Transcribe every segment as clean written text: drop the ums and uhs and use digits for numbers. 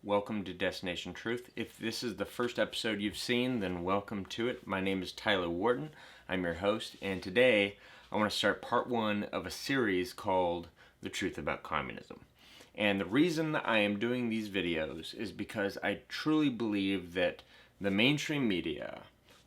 Welcome to Destination Truth. If this is the first episode you've seen, then welcome to it. My name is Tyler Wharton. I'm your host, and today I want to start part one of a series called The Truth About Communism. And the reason I am doing these videos is because I truly believe that the mainstream media,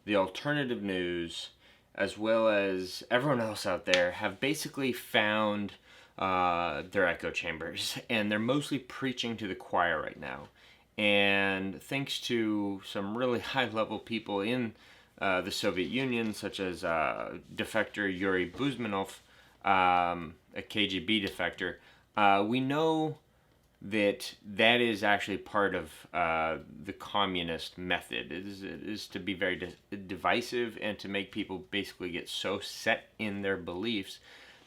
the alternative news, as well as everyone else out there have basically found their echo chambers, and they're mostly preaching to the choir right now. And thanks to some really high-level people in the Soviet Union, such as defector Yuri Buzmanov, a KGB defector, we know that that is actually part of the communist method. It is to be very divisive and to make people basically get so set in their beliefs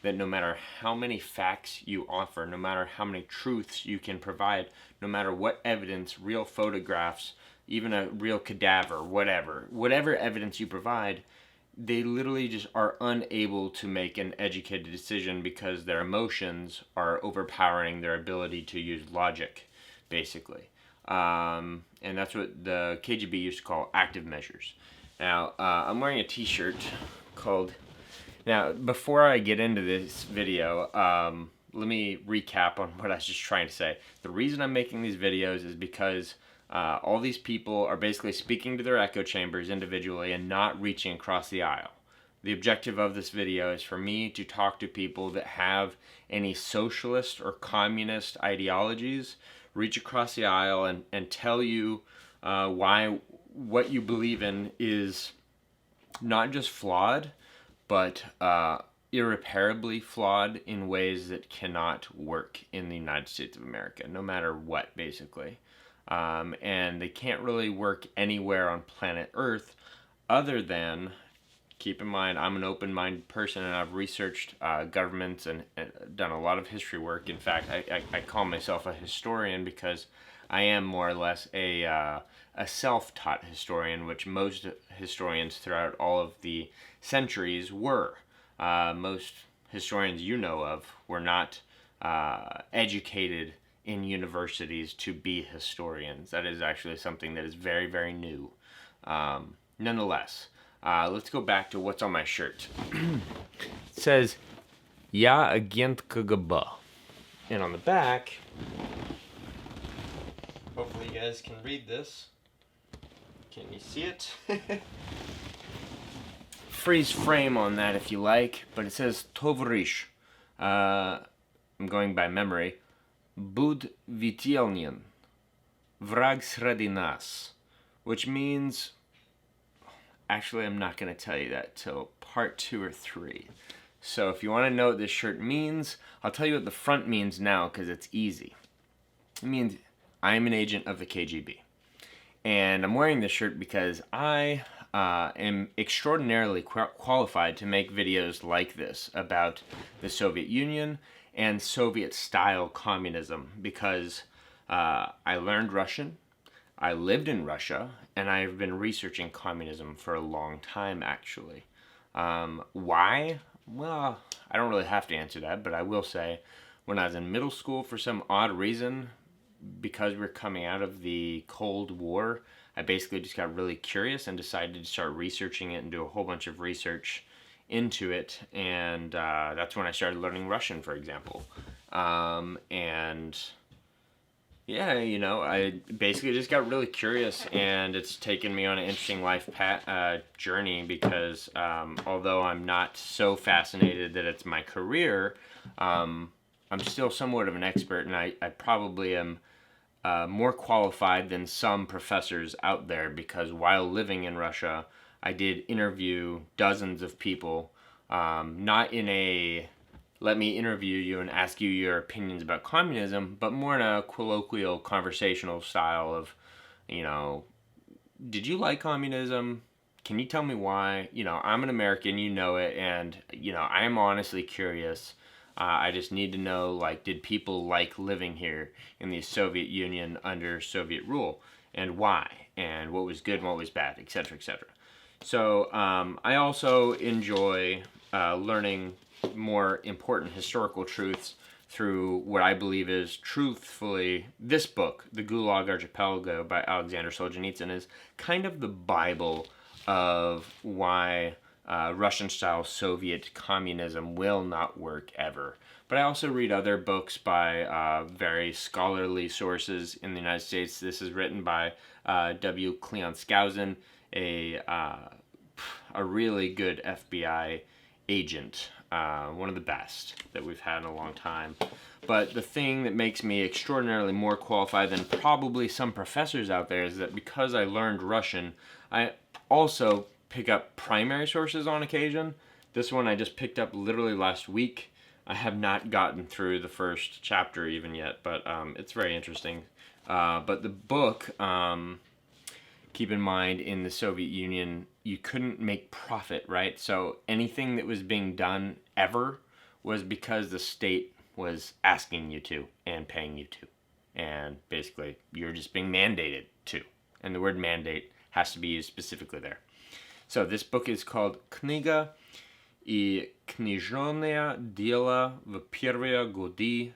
that no matter how many facts you offer, no matter how many truths you can provide, no matter what evidence, real photographs, even a real cadaver, whatever evidence you provide, they literally just are unable to make an educated decision because their emotions are overpowering their ability to use logic, basically. And that's what the KGB used to call active measures. Now, I'm wearing a t-shirt called... Now, before I get into this video, let me recap on what I was just trying to say. The reason I'm making these videos is because all these people are basically speaking to their echo chambers individually and not reaching across the aisle. The objective of this video is for me to talk to people that have any socialist or communist ideologies, reach across the aisle and tell you why what you believe in is not just flawed, but irreparably flawed in ways that cannot work in the United States of America, no matter what, basically. And they can't really work anywhere on planet Earth other than, keep in mind, I'm an open-minded person and I've researched governments and done a lot of history work. In fact, I call myself a historian because I am more or less a self-taught historian, which most historians throughout all of the centuries were. Most historians you know of were not educated in universities to be historians. That is actually something that is very, very new. Nonetheless, let's go back to what's on my shirt. It says, "Я агент КГБ." And on the back, hopefully you guys can read this. Can you see it? Freeze frame on that if you like, but it says Tovarish. I'm going by memory. Bud Vitelnyan. Vrag sredi nas. Which means... Actually, I'm not going to tell you that till part 2 or 3. So if you want to know what this shirt means, I'll tell you what the front means now because it's easy. It means I am an agent of the KGB. And I'm wearing this shirt because I am extraordinarily qualified to make videos like this about the Soviet Union and Soviet-style communism because I learned Russian, I lived in Russia, and I've been researching communism for a long time, actually. Why? Well, I don't really have to answer that, but I will say when I was in middle school, for some odd reason, because we're coming out of the Cold War, I basically just got really curious and decided to start researching it and do a whole bunch of research into it. And that's when I started learning Russian, for example. And yeah, you know, I basically just got really curious, and it's taken me on an interesting life journey because although I'm not so fascinated that it's my career, I'm still somewhat of an expert, and I probably am more qualified than some professors out there because while living in Russia, I did interview dozens of people, not in a let me interview you and ask you your opinions about communism, but more in a colloquial, conversational style of, you know, did you like communism? Can you tell me why? You know, I'm an American, you know it, and, you know, I am honestly curious. I just need to know, like, did people like living here in the Soviet Union under Soviet rule, and why, and what was good and what was bad, etc., etc. So I also enjoy learning more important historical truths through what I believe is truthfully this book, The Gulag Archipelago by Alexander Solzhenitsyn, is kind of the Bible of why Russian-style Soviet communism will not work ever. But I also read other books by very scholarly sources in the United States. This is written by W. Cleon Skousen, a really good FBI agent, one of the best that we've had in a long time. But the thing that makes me extraordinarily more qualified than probably some professors out there is that because I learned Russian, I also pick up primary sources on occasion. This one I just picked up literally last week. I have not gotten through the first chapter even yet, but it's very interesting. But the book, keep in mind, in the Soviet Union, you couldn't make profit, right? So anything that was being done ever was because the state was asking you to and paying you to. And basically, you're just being mandated to. And the word mandate has to be used specifically there. So this book is called Kniga и книжное дело в первые годы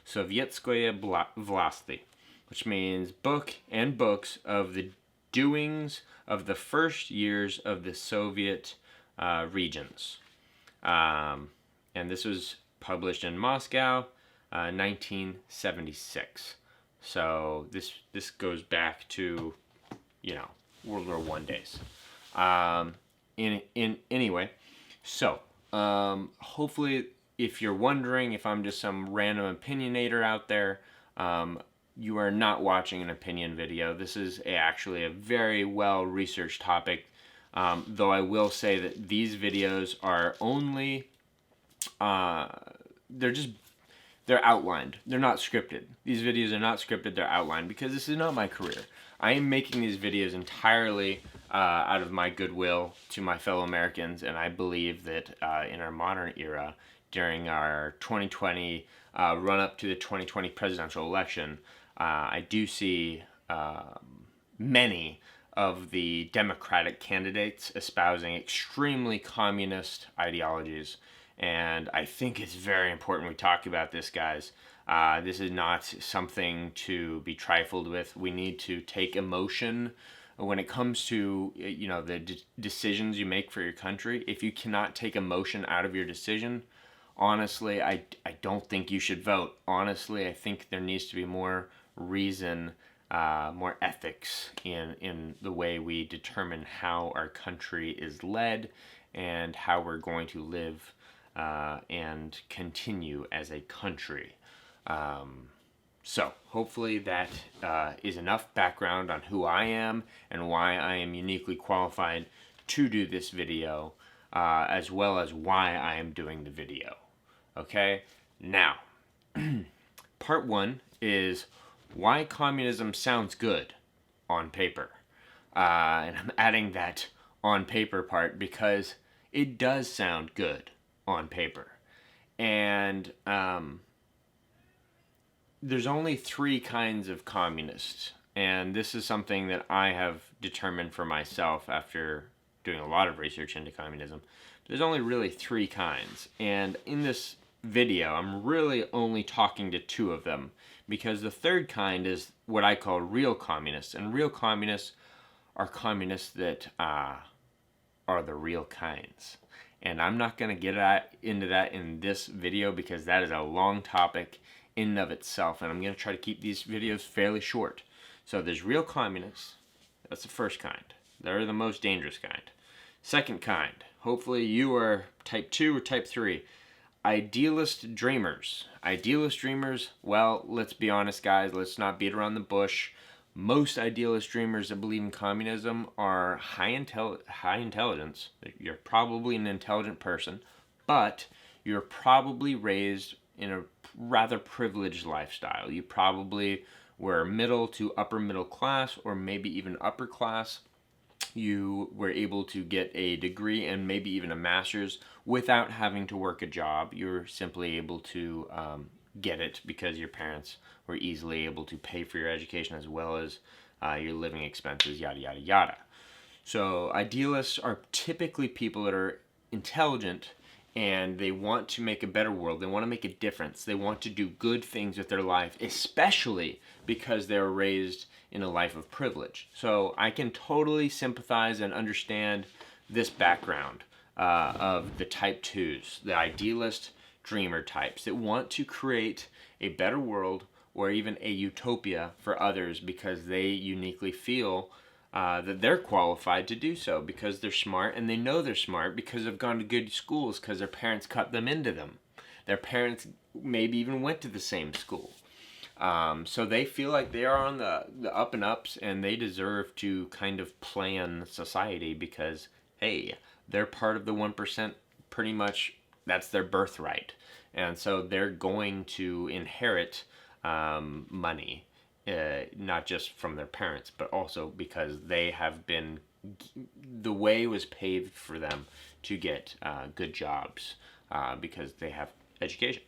советской власти, which means book and books of the doings of the first years of the Soviet regions. And this was published in Moscow, 1976. So this goes back to, World War I days. Anyway, so hopefully, if you're wondering if I'm just some random opinionator out there, you are not watching an opinion video. This is actually a very well researched topic. Though I will say that these videos are only they're outlined. They're not scripted. These videos are not scripted. They're outlined because this is not my career. I am making these videos entirely out of my goodwill to my fellow Americans, and I believe that in our modern era, during our 2020 run-up to the 2020 presidential election, I do see many of the Democratic candidates espousing extremely communist ideologies. And I think it's very important we talk about this, guys. This is not something to be trifled with. We need to take emotion when it comes to, the decisions you make for your country. If you cannot take emotion out of your decision, honestly, I don't think you should vote. Honestly, I think there needs to be more reason, more ethics in the way we determine how our country is led and how we're going to live and continue as a country. So hopefully that is enough background on who I am and why I am uniquely qualified to do this video, as well as why I am doing the video. Okay? Now, part one is why communism sounds good on paper. And I'm adding that on paper part because it does sound good on paper. And there's only three kinds of communists. And this is something that I have determined for myself after doing a lot of research into communism. There's only really three kinds. And in this video, I'm really only talking to two of them, because the third kind is what I call real communists. And real communists are communists that are the real kinds. And I'm not going to get into that in this video because that is a long topic in and of itself. And I'm going to try to keep these videos fairly short. So there's real communists. That's the first kind. They're the most dangerous kind. Second kind. Hopefully you are type 2 or type 3. Idealist dreamers. Idealist dreamers, well, let's be honest, guys. Let's not beat around the bush. Most idealist dreamers that believe in communism are high intelligence. You're probably an intelligent person, but you're probably raised in a rather privileged lifestyle. You probably were middle to upper middle class, or maybe even upper class. You were able to get a degree and maybe even a master's without having to work a job. You were simply able to get it because your parents were easily able to pay for your education as well as your living expenses, yada, yada, yada. So idealists are typically people that are intelligent and they want to make a better world. They want to make a difference. They want to do good things with their life, especially because they were raised in a life of privilege. So I can totally sympathize and understand this background of the type 2s, the idealist dreamer types that want to create a better world or even a utopia for others because they uniquely feel that they're qualified to do so because they're smart, and they know they're smart because they've gone to good schools because their parents cut them into them. Their parents maybe even went to the same school. So they feel like they are on the up and ups, and they deserve to kind of plan society because, hey, they're part of the 1%, pretty much that's their birthright. And so they're going to inherit money. Not just from their parents, but also because they have been, the way was paved for them to get good jobs because they have education.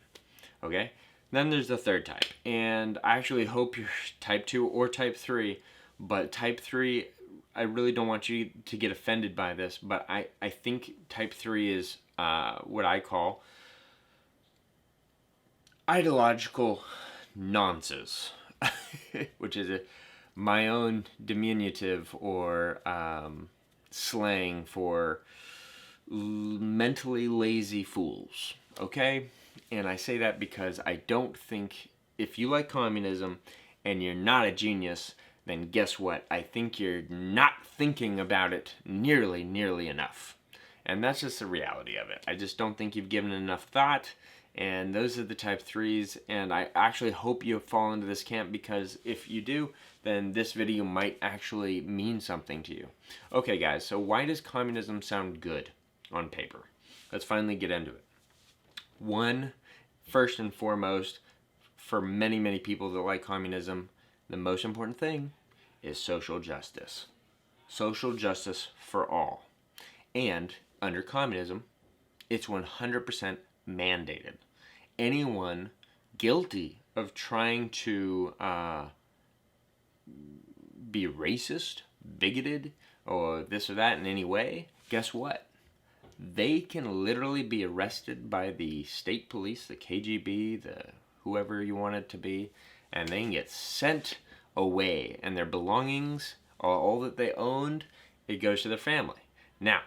Okay? Then there's the third type. And I actually hope you're type 2 or type 3, but type 3, I really don't want you to get offended by this, but I think type 3 is what I call ideological nonsense. Which is my own diminutive or slang for mentally lazy fools, okay? And I say that because I don't think, if you like communism and you're not a genius, then guess what? I think you're not thinking about it nearly enough. And that's just the reality of it. I just don't think you've given enough thought. And those are the type 3s, and I actually hope you fall into this camp, because if you do, then this video might actually mean something to you. Okay guys, so why does communism sound good on paper? Let's finally get into it. One, first and foremost, for many people that like communism, the most important thing is social justice. Social justice for all. And under communism, it's 100% mandated. Anyone guilty of trying to be racist, bigoted, or this or that in any way, guess what? They can literally be arrested by the state police, the KGB, the whoever you want it to be, and they can get sent away, and their belongings, all that they owned, it goes to their family. Now,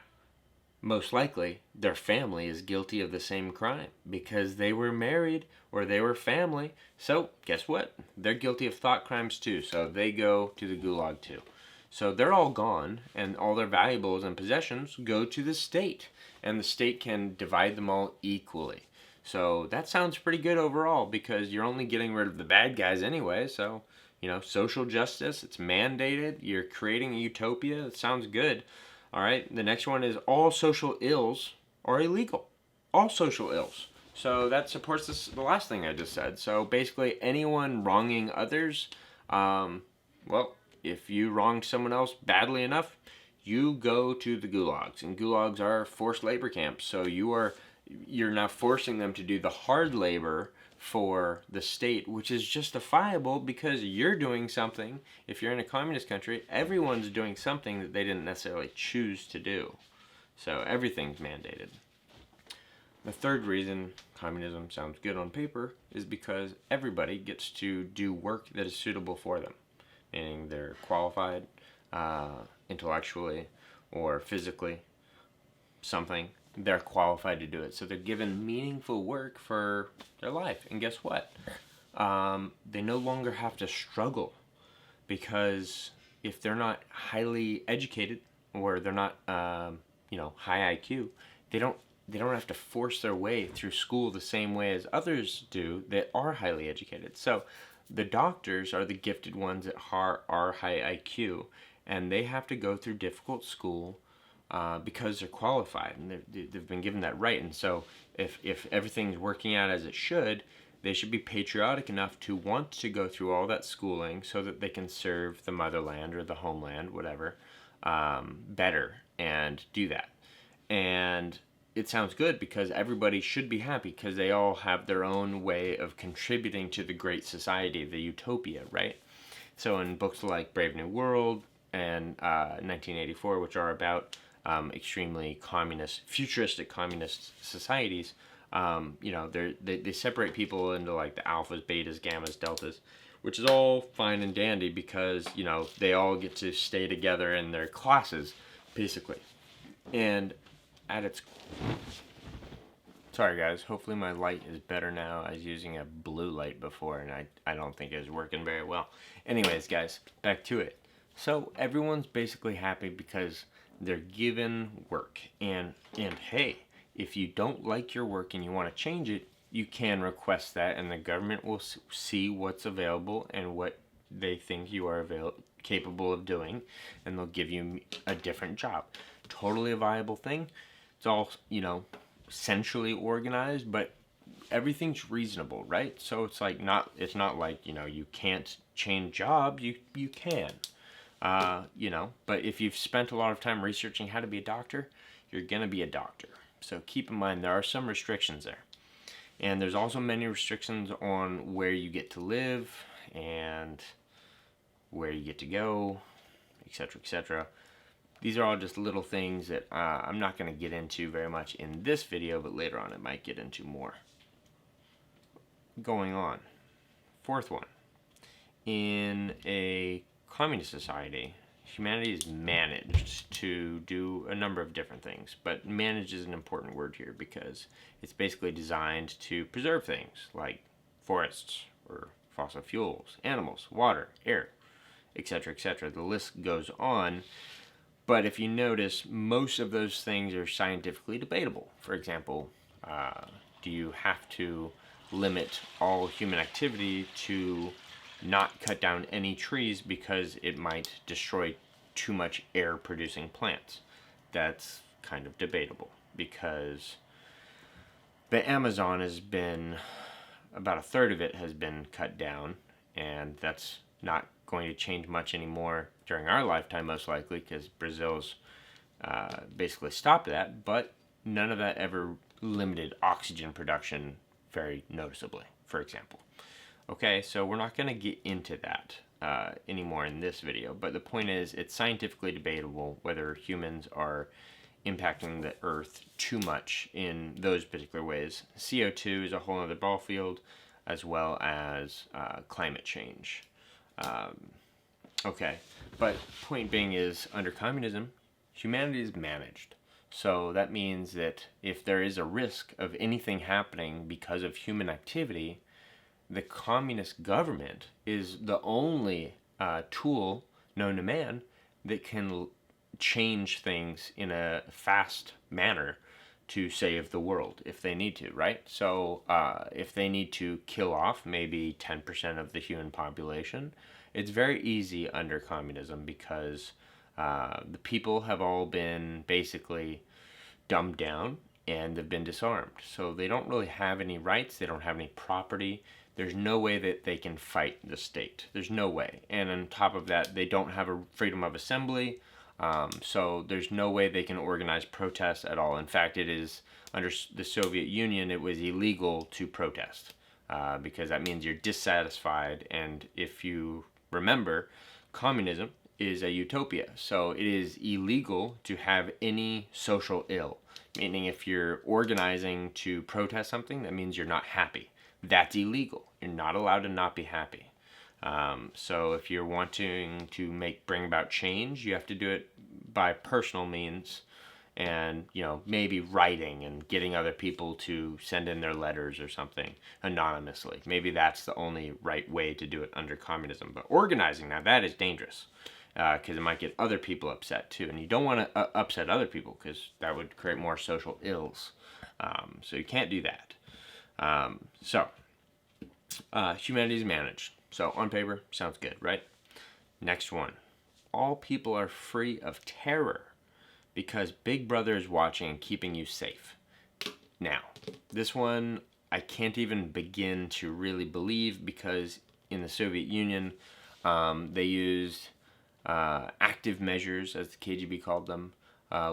most likely, their family is guilty of the same crime because they were married or they were family. So, guess what? They're guilty of thought crimes too. So, they go to the gulag too. So, they're all gone, and all their valuables and possessions go to the state. And the state can divide them all equally. So, that sounds pretty good overall because you're only getting rid of the bad guys anyway. So, social justice, it's mandated. You're creating a utopia. It sounds good. All right, the next one is all social ills are illegal. All social ills. So that supports the last thing I just said. So basically, anyone wronging others, well, if you wrong someone else badly enough, you go to the gulags. And gulags are forced labor camps. So you're now forcing them to do the hard labor for the state, which is justifiable because you're doing something. If you're in a communist country, everyone's doing something that they didn't necessarily choose to do. So everything's mandated. The third reason communism sounds good on paper is because everybody gets to do work that is suitable for them, meaning they're qualified intellectually or physically, something. They're qualified to do it. So they're given meaningful work for their life. And guess what? They no longer have to struggle, because if they're not highly educated or they're not, high IQ, they don't have to force their way through school the same way as others do that are highly educated. So the doctors are the gifted ones that are high IQ, and they have to go through difficult school because they're qualified and they've been given that right. And so if everything's working out as it should, they should be patriotic enough to want to go through all that schooling so that they can serve the motherland or the homeland, whatever, better and do that. And it sounds good because everybody should be happy because they all have their own way of contributing to the great society, the utopia, right? So in books like Brave New World and 1984, which are about extremely communist, futuristic communist societies, they separate people into like the alphas, betas, gammas, deltas, which is all fine and dandy because, they all get to stay together in their classes, basically. And at its... Sorry guys, hopefully my light is better now. I was using a blue light before and I don't think it was working very well. Anyways guys, back to it. So everyone's basically happy because they're given work. And hey, if you don't like your work and you want to change it, you can request that and the government will see what's available and what they think you are capable of doing, and they'll give you a different job. Totally a viable thing. It's all, centrally organized, but everything's reasonable, right? So it's not like, you can't change jobs, you can. But if you've spent a lot of time researching how to be a doctor, you're gonna be a doctor. So keep in mind there are some restrictions there. And there's also many restrictions on where you get to live and where you get to go, etc., etc. These are all just little things that I'm not going to get into very much in this video, but later on I might get into more. Going on. Fourth one. In a communist society, humanity is managed to do a number of different things, but manage is an important word here because it's basically designed to preserve things like forests or fossil fuels, animals, water, air, etc., etc. The list goes on. But if you notice, most of those things are scientifically debatable. For example, do you have to limit all human activity to not cut down any trees because it might destroy too much air-producing plants? That's kind of debatable because the Amazon has been, about a third of it has been cut down, and that's not going to change much anymore during our lifetime, most likely, because Brazil's basically stopped that, but none of that ever limited oxygen production very noticeably, for example. Okay, so we're not going to get into that anymore in this video, but the point is it's scientifically debatable whether humans are impacting the Earth too much in those particular ways. CO2 is a whole other ball field, as well as climate change. Okay, but point being is, under communism, humanity is managed. So that means that if there is a risk of anything happening because of human activity, the communist government is the only tool known to man that can change things in a fast manner to save the world if they need to, right? So if they need to kill off maybe 10% of the human population, it's very easy under communism because the people have all been basically dumbed down and they've been disarmed. So they don't really have any rights, they don't have any property. There's no way that they can fight the state. There's no way. And on top of that, they don't have a freedom of assembly. So there's no way they can organize protests at all. In fact, it is under the Soviet Union, it was illegal to protest because that means you're dissatisfied. And if you remember, communism is a utopia. So it is illegal to have any social ill. Meaning if you're organizing to protest something, that means you're not happy. That's illegal. You're not allowed to not be happy. So if you're wanting to bring about change, you have to do it by personal means and, maybe writing and getting other people to send in their letters or something anonymously. Maybe that's the only right way to do it under communism. But organizing, now that is dangerous because it might get other people upset too. And you don't want to upset other people because that would create more social ills. So you can't do that. Humanity is managed. So on paper, sounds good, right? Next one. All people are free of terror because Big Brother is watching and keeping you safe. Now, this one I can't even begin to really believe because in the Soviet Union, they used active measures, as the KGB called them,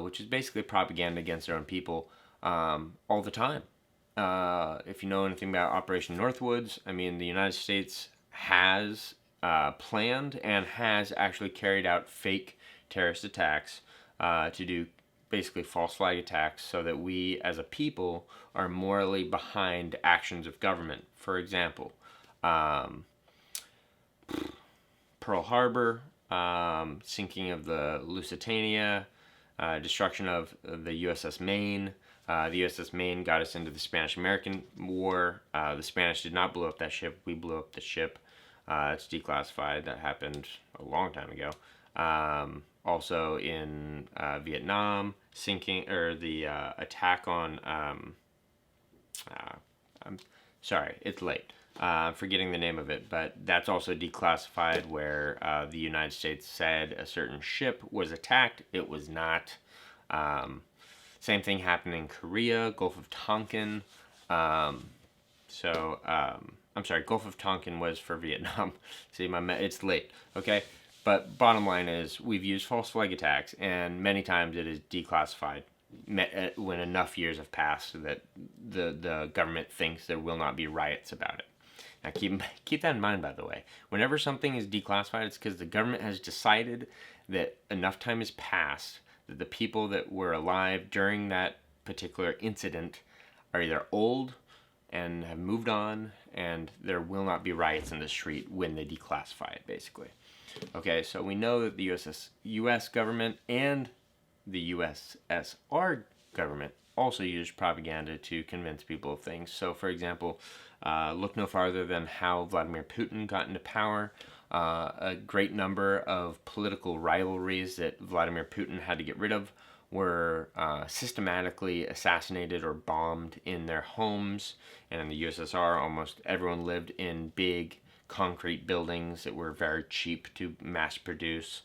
which is basically propaganda against their own people all the time. If you know anything about Operation Northwoods, the United States has planned and has actually carried out fake terrorist attacks to do basically false flag attacks so that we as a people are morally behind actions of government. For example, Pearl Harbor, sinking of the Lusitania, destruction of the USS Maine. The USS Maine got us into the Spanish-American War. The Spanish did not blow up that ship. We blew up the ship. It's declassified. That happened a long time ago. Also in Vietnam, sinking or the attack on. I'm sorry, it's late. Forgetting the name of it, but that's also declassified, where the United States said a certain ship was attacked. It was not. Same thing happened in Korea, Gulf of Tonkin. I'm sorry, Gulf of Tonkin was for Vietnam. See, it's late, okay? But bottom line is, we've used false flag attacks, and many times it is declassified when enough years have passed that the government thinks there will not be riots about it. Now, keep that in mind, by the way. Whenever something is declassified, it's because the government has decided that enough time has passed that the people that were alive during that particular incident are either old and have moved on, and there will not be riots in the street when they declassify it, basically. Okay, so we know that the U.S. government and the USSR government also used propaganda to convince people of things. So, for example, look no farther than how Vladimir Putin got into power. A great number of political rivalries that Vladimir Putin had to get rid of were systematically assassinated or bombed in their homes. And in the USSR, almost everyone lived in big concrete buildings that were very cheap to mass produce.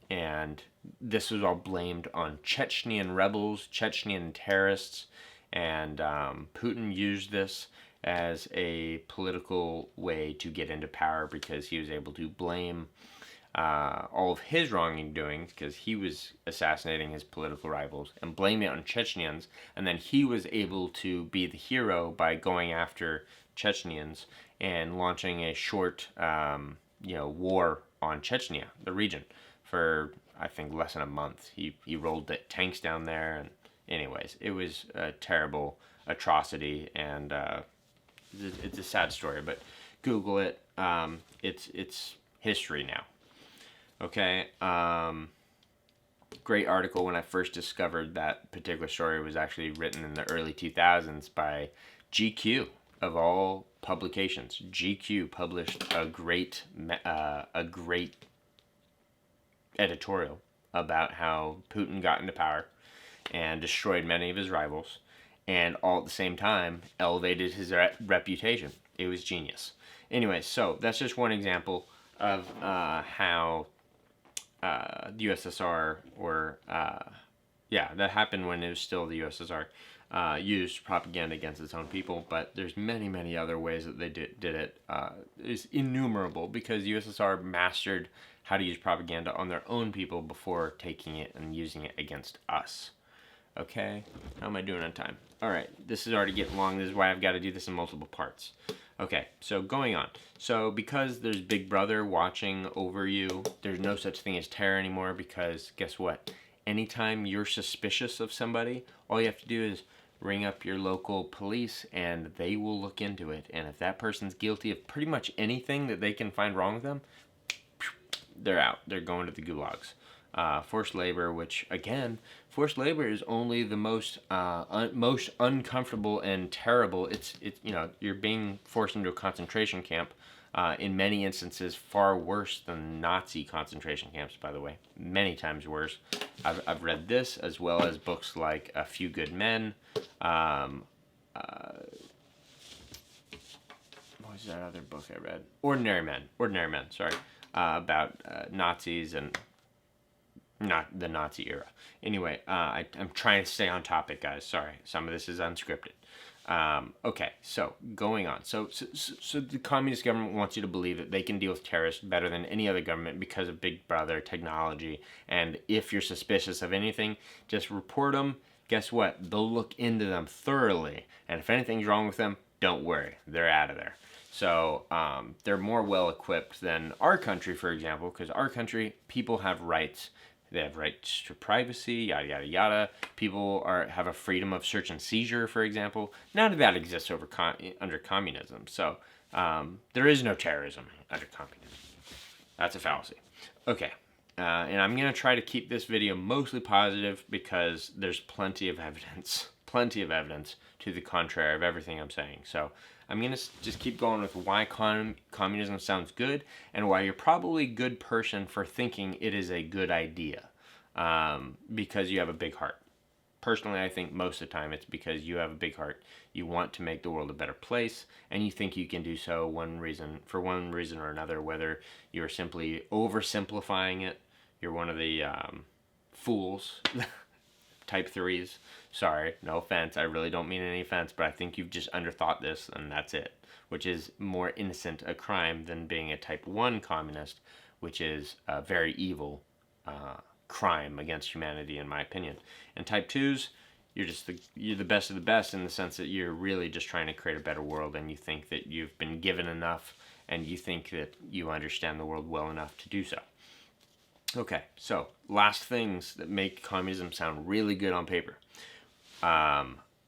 And this was all blamed on Chechenian rebels, Chechenian terrorists, and Putin used this as a political way to get into power, because he was able to blame all of his wrongdoings, because he was assassinating his political rivals, and blame it on Chechenians, and then he was able to be the hero by going after Chechenians and launching a short war on Chechnya, the region, for I think less than a month. He rolled the tanks down there, and anyways, it was a terrible atrocity, and it's a sad story, but Google it. It's history now. Okay. Great article. When I first discovered that particular story, was actually written in the early 2000s by GQ, of all publications. GQ published a great editorial about how Putin got into power and destroyed many of his rivals, and all at the same time elevated his reputation. It was genius. Anyway, so that's just one example of how the USSR, that happened when it was still the USSR, used propaganda against its own people. But there's many, many other ways that they did it. It's innumerable, because the USSR mastered how to use propaganda on their own people before taking it and using it against us. Okay, how am I doing on time? All right, this is already getting long. This is why I've got to do this in multiple parts. Okay, so going on. So because there's Big Brother watching over you, there's no such thing as terror anymore, because guess what? Anytime you're suspicious of somebody, all you have to do is ring up your local police, and they will look into it. And if that person's guilty of pretty much anything that they can find wrong with them, they're out. They're going to the gulags. Forced labor, which again, forced labor is only the most uncomfortable and terrible. It's you're being forced into a concentration camp. In many instances, far worse than Nazi concentration camps. By the way, many times worse. I've read this, as well as books like A Few Good Men. What was that other book I read? Ordinary Men. Sorry, about Nazis and not the Nazi era. Anyway, I'm trying to stay on topic, guys. Sorry, some of this is unscripted. Okay, so going on. So the communist government wants you to believe that they can deal with terrorists better than any other government because of Big Brother technology. And if you're suspicious of anything, just report them. Guess what? They'll look into them thoroughly. And if anything's wrong with them, don't worry. They're out of there. So they're more well equipped than our country, for example, because our country, people have rights. They have rights to privacy, yada, yada, yada. People have a freedom of search and seizure, for example. None of that exists under communism. So there is no terrorism under communism. That's a fallacy. Okay. And I'm going to try to keep this video mostly positive because there's plenty of evidence to the contrary of everything I'm saying. So I'm going to just keep going with why communism sounds good and why you're probably a good person for thinking it is a good idea, because you have a big heart. Personally, I think most of the time it's because you have a big heart. You want to make the world a better place, and you think you can do so for one reason or another, whether you're simply oversimplifying it. You're one of the fools, type 3s. Sorry, no offense. I really don't mean any offense, but I think you've just underthought this, and that's it, which is more innocent a crime than being a type 1 communist, which is a very evil crime against humanity, in my opinion. And type 2s, you're the best of the best in the sense that you're really just trying to create a better world, and you think that you've been given enough, and you think that you understand the world well enough to do so. Okay, so last things that make communism sound really good on paper.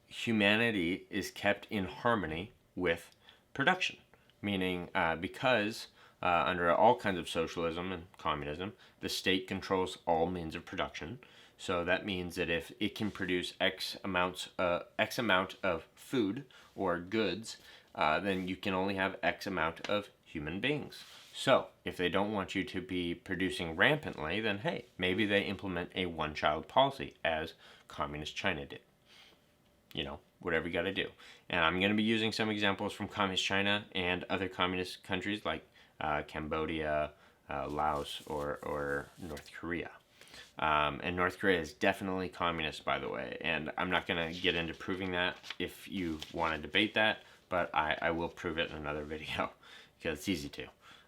Humanity is kept in harmony with production, meaning because under all kinds of socialism and communism, the state controls all means of production. So that means that if it can produce X amount of food or goods, then you can only have X amount of human beings. So if they don't want you to be producing rampantly, then hey, maybe they implement a one-child policy, as communist China did. You know, whatever you got to do. And I'm going to be using some examples from communist China and other communist countries like Cambodia, Laos, or North Korea. And North Korea is definitely communist, by the way. And I'm not going to get into proving that if you want to debate that, but I will prove it in another video because it's easy to.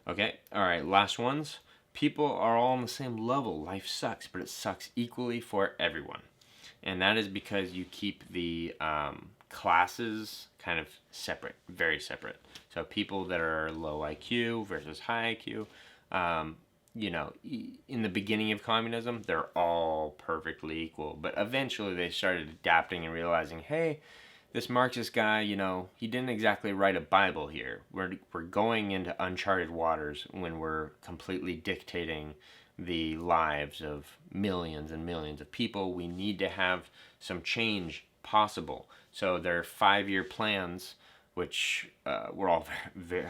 Okay, all right, last ones. People are all on the same level. Life sucks, but it sucks equally for everyone. And that is because you keep the classes kind of separate, very separate. So people that are low IQ versus high IQ, you know, in the beginning of communism, they're all perfectly equal. But eventually they started adapting and realizing, hey, this Marxist guy, you know, he didn't exactly write a Bible here. We're going into uncharted waters when we're completely dictating the lives of millions and millions of people. We need to have some change possible. So there are 5-year plans, which were all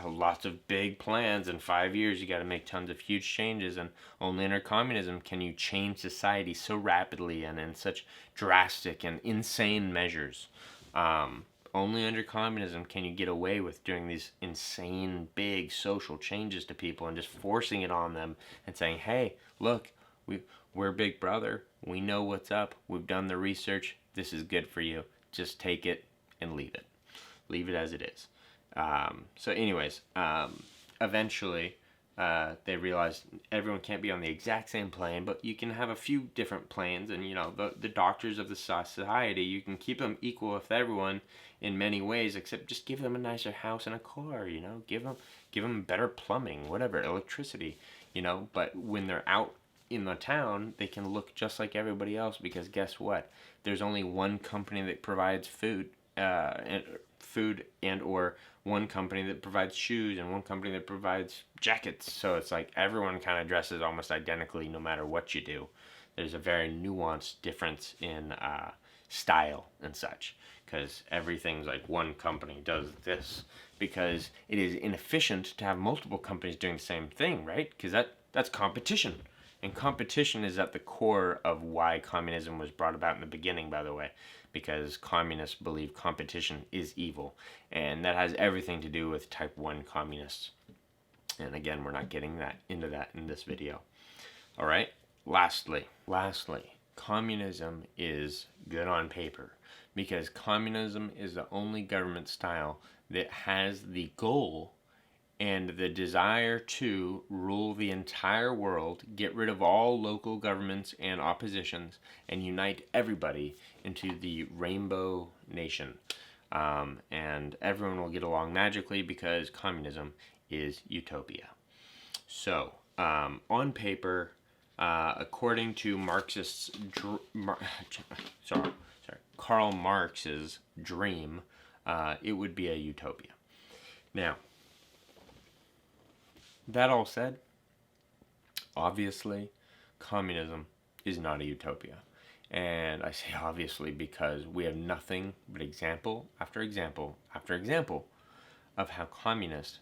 lots of big plans. In 5 years, you got to make tons of huge changes, and only under communism can you change society so rapidly and in such drastic and insane measures. Only under communism can you get away with doing these insane big social changes to people and just forcing it on them and saying, hey, look, we're Big Brother. We know what's up. We've done the research. This is good for you. Just take it and leave it. Leave it as it is. So anyways, eventually they realized everyone can't be on the exact same plane, but you can have a few different planes, and you know, the doctors of the society, you can keep them equal with everyone in many ways, except just give them a nicer house and a car, you know, give them better plumbing, whatever, electricity, you know. But when they're out in the town, they can look just like everybody else, because guess what? There's only one company that provides food and or one company that provides shoes and one company that provides jackets. So it's like everyone kind of dresses almost identically no matter what you do. There's a very nuanced difference in style and such, because everything's like one company does this, because it is inefficient to have multiple companies doing the same thing, right? Because that's competition. And competition is at the core of why communism was brought about in the beginning, by the way, because communists believe competition is evil. And that has everything to do with type 1 communists. And again, we're not getting into that in this video. All right, lastly, communism is good on paper, because communism is the only government style that has the goal and the desire to rule the entire world, get rid of all local governments and oppositions, and unite everybody into the rainbow nation. And everyone will get along magically, because communism is utopia. So, on paper, According to Karl Marx's dream, it would be a utopia. Now, that all said, obviously, communism is not a utopia. And I say obviously because we have nothing but example after example after example of how communists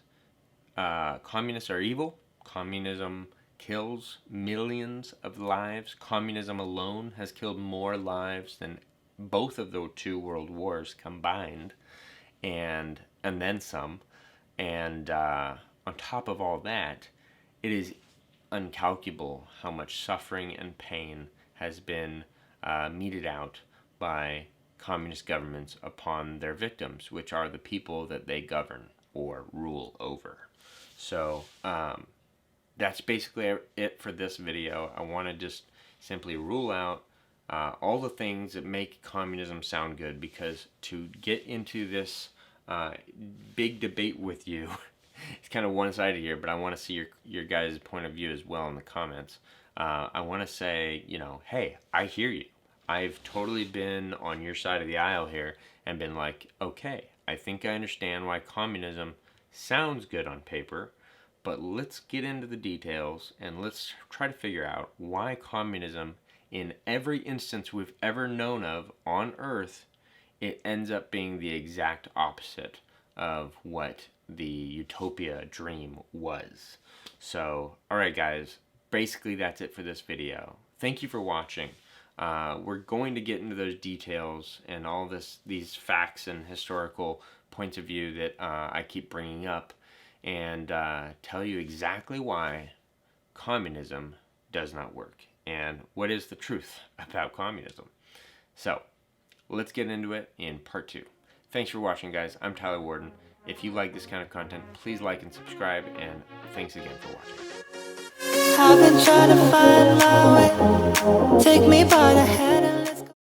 are evil. Communism kills millions of lives. Communism alone has killed more lives than both of the two world wars combined, and then some. And on top of all that, it is uncalculable how much suffering and pain has been meted out by communist governments upon their victims, which are the people that they govern or rule over. So that's basically it for this video. I want to just simply rule out all the things that make communism sound good, because to get into this big debate with you, it's kind of one-sided here, but I want to see your guys' point of view as well in the comments. I want to say, hey, I hear you. I've totally been on your side of the aisle here and been like, okay, I think I understand why communism sounds good on paper, but let's get into the details and let's try to figure out why communism, in every instance we've ever known of on Earth, it ends up being the exact opposite of what the utopia dream was. So, alright guys, basically that's it for this video. Thank you for watching. We're going to get into those details and all these facts and historical points of view that I keep bringing up, and tell you exactly why communism does not work and what is the truth about communism. So, let's get into it in part 2. Thanks for watching, guys. I'm Tyler Warden. If you like this kind of content, please like and subscribe, and thanks again for watching. I've been trying to find my way. Take me by the hand and